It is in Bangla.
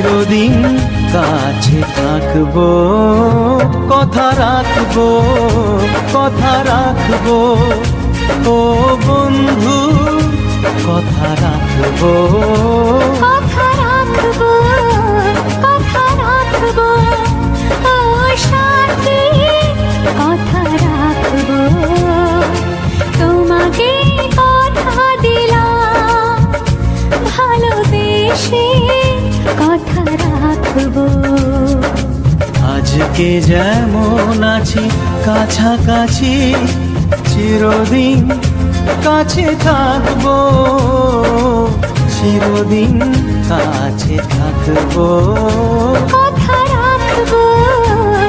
চিরদিন কাছে থাকবো, কথা রাখবো, কথা রাখবো, ও বন্ধু কথা রাখবো, কথা রাখবো, কথা রাখবো, ও সাথী কথা রাখবো। তোমাকে কথা দিলাম, ভালোবেসে কথা রাখবো। আজকে যেমন আছি কাছাকাছি, চিরদিন কাছে থাকবো, চিরদিন কাছে থাকবো।